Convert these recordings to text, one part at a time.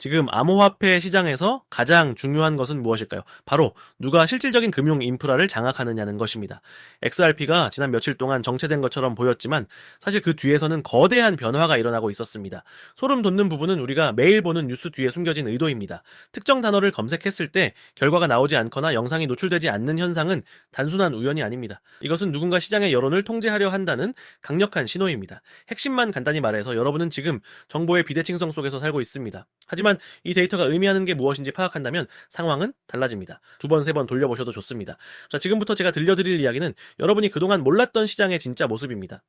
지금 암호화폐 시장에서 가장 중요한 것은 무엇일까요? 바로 누가 실질적인 금융 인프라를 장악하느냐는 것입니다. XRP가 지난 며칠 동안 정체된 것처럼 보였지만 사실 그 뒤에서는 거대한 변화가 일어나고 있었습니다. 소름 돋는 부분은 우리가 매일 보는 뉴스 뒤에 숨겨진 의도입니다. 특정 단어를 검색했을 때 결과가 나오지 않거나 영상이 노출되지 않는 현상은 단순한 우연이 아닙니다. 이것은 누군가 시장의 여론을 통제하려 한다는 강력한 신호입니다. 핵심만 간단히 말해서 여러분은 지금 정보의 비대칭성 속에서 살고 있습니다. 하지만 이 데이터가 의미하는 게 무엇인지 파악한다면 상황은 달라집니다. 두 번, 세 번 돌려보셔도 좋습니다. 자, 지금부터 제가 들려드릴 이야기는 여러분이 그동안 몰랐던 시장의 진짜 모습입니다.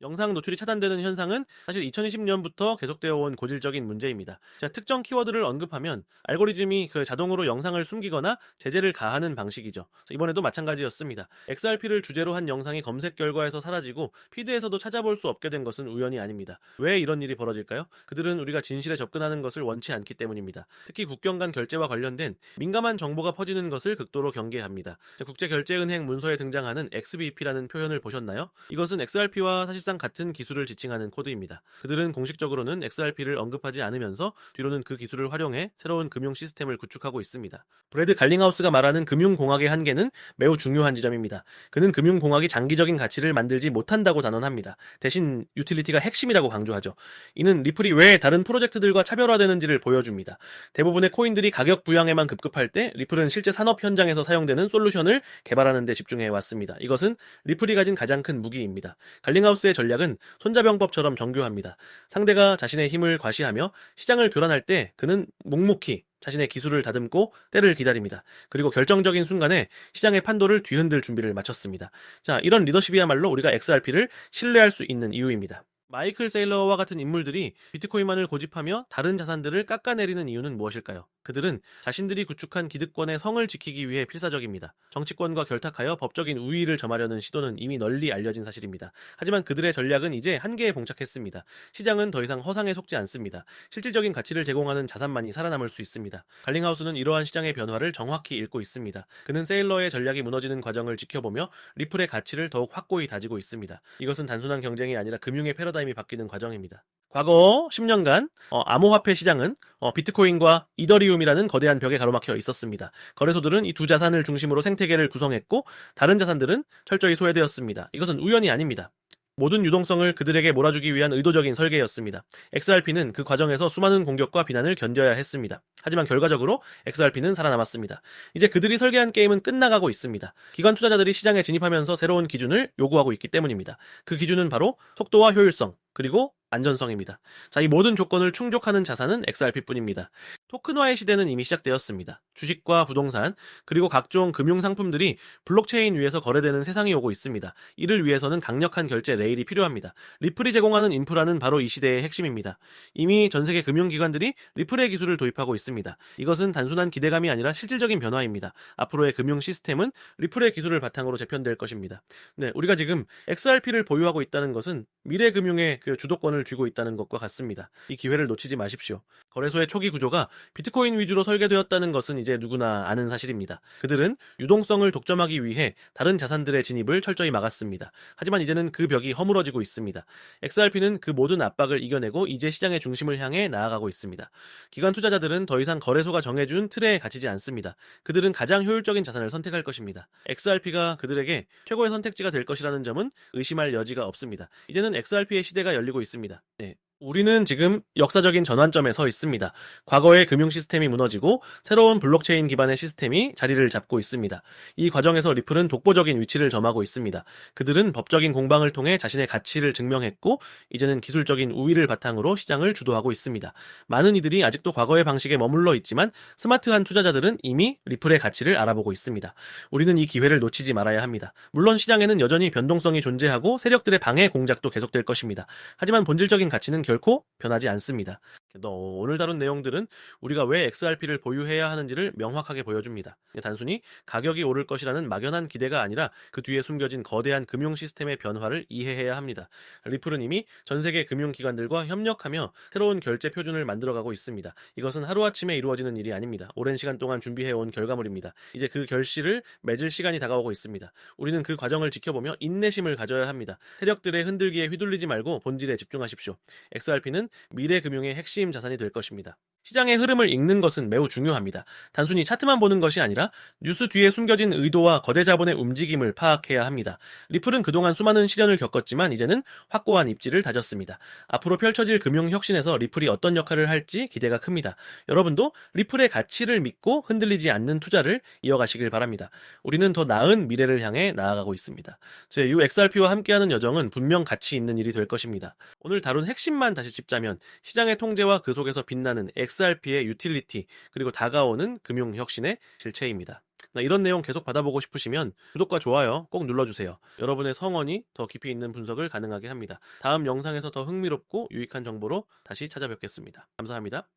영상 노출이 차단되는 현상은 사실 2020년부터 계속되어 온 고질적인 문제입니다. 자, 특정 키워드를 언급하면 알고리즘이 자동으로 영상을 숨기거나 제재를 가하는 방식이죠. 이번에도 마찬가지였습니다. XRP를 주제로 한 영상이 검색 결과에서 사라지고 피드에서도 찾아볼 수 없게 된 것은 우연이 아닙니다. 왜 이런 일이 벌어질까요? 그들은 우리가 진실에 접근하는 것을 원치 않기 때문입니다. 특히 국경 간 결제와 관련된 민감한 정보가 퍼지는 것을 극도로 경계합니다. 국제결제은행 문서에 등장하는 XBP라는 표현을 보셨나요? 이것은 XRP와 사실상 같은 기술을 지칭하는 코드입니다. 그들은 공식적으로는 XRP를 언급하지 않으면서 뒤로는 그 기술을 활용해 새로운 금융 시스템을 구축하고 있습니다. 브래드 갈링하우스가 말하는 금융공학의 한계는 매우 중요한 지점입니다. 그는 금융공학이 장기적인 가치를 만들지 못한다고 단언합니다. 대신 유틸리티가 핵심이라고 강조하죠. 이는 리플이 왜 다른 프로젝트들과 차별화되는지를 보여줍니다. 대부분의 코인들이 가격 부양에만 급급할 때 리플은 실제 산업 현장에서 사용되는 솔루션을 개발하는 데 집중해 왔습니다. 이것은 리플이 가진 가장 큰 무기입니다. 갈링하우스의 전략은 손자병법처럼 정교합니다. 상대가 자신의 힘을 과시하며 시장을 교란할 때 그는 묵묵히 자신의 기술을 다듬고 때를 기다립니다. 그리고 결정적인 순간에 시장의 판도를 뒤흔들 준비를 마쳤습니다. 자, 이런 리더십이야말로 우리가 XRP를 신뢰할 수 있는 이유입니다. 마이클 세일러와 같은 인물들이 비트코인만을 고집하며 다른 자산들을 깎아내리는 이유는 무엇일까요? 그들은 자신들이 구축한 기득권의 성을 지키기 위해 필사적입니다. 정치권과 결탁하여 법적인 우위를 점하려는 시도는 이미 널리 알려진 사실입니다. 하지만 그들의 전략은 이제 한계에 봉착했습니다. 시장은 더 이상 허상에 속지 않습니다. 실질적인 가치를 제공하는 자산만이 살아남을 수 있습니다. 갈링하우스는 이러한 시장의 변화를 정확히 읽고 있습니다. 그는 세일러의 전략이 무너지는 과정을 지켜보며 리플의 가치를 더욱 확고히 다지고 있습니다. 이것은 단순한 경쟁이 아니라 금융의 패러다임이 바뀌는 과정입니다. 과거 10년간 암호화폐 시장은 비트코인과 이더리움이라는 거대한 벽에 가로막혀 있었습니다. 거래소들은 이 두 자산을 중심으로 생태계를 구성했고 다른 자산들은 철저히 소외되었습니다. 이것은 우연이 아닙니다. 모든 유동성을 그들에게 몰아주기 위한 의도적인 설계였습니다. XRP는 그 과정에서 수많은 공격과 비난을 견뎌야 했습니다. 하지만 결과적으로 XRP는 살아남았습니다. 이제 그들이 설계한 게임은 끝나가고 있습니다. 기관 투자자들이 시장에 진입하면서 새로운 기준을 요구하고 있기 때문입니다. 그 기준은 바로 속도와 효율성, 그리고 안전성입니다. 자, 이 모든 조건을 충족하는 자산은 XRP뿐입니다. 토큰화의 시대는 이미 시작되었습니다. 주식과 부동산, 그리고 각종 금융상품들이 블록체인 위에서 거래되는 세상이 오고 있습니다. 이를 위해서는 강력한 결제 레일이 필요합니다. 리플이 제공하는 인프라는 바로 이 시대의 핵심입니다. 이미 전 세계 금융기관들이 리플의 기술을 도입하고 있습니다. 이것은 단순한 기대감이 아니라 실질적인 변화입니다. 앞으로의 금융 시스템은 리플의 기술을 바탕으로 재편될 것입니다. 네, 우리가 지금 XRP를 보유하고 있다는 것은 미래 금융의 주도권을 쥐고 있다는 것과 같습니다. 이 기회를 놓치지 마십시오. 거래소의 초기 구조가 비트코인 위주로 설계되었다는 것은 이제 누구나 아는 사실입니다. 그들은 유동성을 독점하기 위해 다른 자산들의 진입을 철저히 막았습니다. 하지만 이제는 그 벽이 허물어지고 있습니다. XRP는 그 모든 압박을 이겨내고 이제 시장의 중심을 향해 나아가고 있습니다. 기관 투자자들은 더 이상 거래소가 정해준 틀에 갇히지 않습니다. 그들은 가장 효율적인 자산을 선택할 것입니다. XRP가 그들에게 최고의 선택지가 될 것이라는 점은 의심할 여지가 없습니다. 이제는 XRP의 시대가 열리고 있습니다. 네. 우리는 지금 역사적인 전환점에 서 있습니다. 과거의 금융 시스템이 무너지고 새로운 블록체인 기반의 시스템이 자리를 잡고 있습니다. 이 과정에서 리플은 독보적인 위치를 점하고 있습니다. 그들은 법적인 공방을 통해 자신의 가치를 증명했고 이제는 기술적인 우위를 바탕으로 시장을 주도하고 있습니다. 많은 이들이 아직도 과거의 방식에 머물러 있지만 스마트한 투자자들은 이미 리플의 가치를 알아보고 있습니다. 우리는 이 기회를 놓치지 말아야 합니다. 물론 시장에는 여전히 변동성이 존재하고 세력들의 방해 공작도 계속될 것입니다. 하지만 본질적인 가치는 결코 변하지 않습니다. 오늘 다룬 내용들은 우리가 왜 XRP를 보유해야 하는지를 명확하게 보여줍니다. 단순히 가격이 오를 것이라는 막연한 기대가 아니라 그 뒤에 숨겨진 거대한 금융 시스템의 변화를 이해해야 합니다. 리플은 이미 전 세계 금융기관들과 협력하며 새로운 결제 표준을 만들어가고 있습니다. 이것은 하루아침에 이루어지는 일이 아닙니다. 오랜 시간 동안 준비해온 결과물입니다. 이제 그 결실을 맺을 시간이 다가오고 있습니다. 우리는 그 과정을 지켜보며 인내심을 가져야 합니다. 세력들의 흔들기에 휘둘리지 말고 본질에 집중하십시오. XRP는 미래 금융의 핵심 자산이 될 것입니다. 시장의 흐름을 읽는 것은 매우 중요합니다. 단순히 차트만 보는 것이 아니라 뉴스 뒤에 숨겨진 의도와 거대 자본의 움직임을 파악해야 합니다. 리플은 그동안 수많은 시련을 겪었지만 이제는 확고한 입지를 다졌습니다. 앞으로 펼쳐질 금융 혁신에서 리플이 어떤 역할을 할지 기대가 큽니다. 여러분도 리플의 가치를 믿고 흔들리지 않는 투자를 이어가시길 바랍니다. 우리는 더 나은 미래를 향해 나아가고 있습니다. 제 XRP와 함께하는 여정은 분명 가치 있는 일이 될 것입니다. 오늘 다룬 핵심만 다시 짚자면 시장의 통제와 그 속에서 빛나는 XRP의 유틸리티, 그리고 다가오는 금융혁신의 실체입니다. 이런 내용 계속 받아보고 싶으시면 구독과 좋아요 꼭 눌러주세요. 여러분의 성원이 더 깊이 있는 분석을 가능하게 합니다. 다음 영상에서 더 흥미롭고 유익한 정보로 다시 찾아뵙겠습니다. 감사합니다.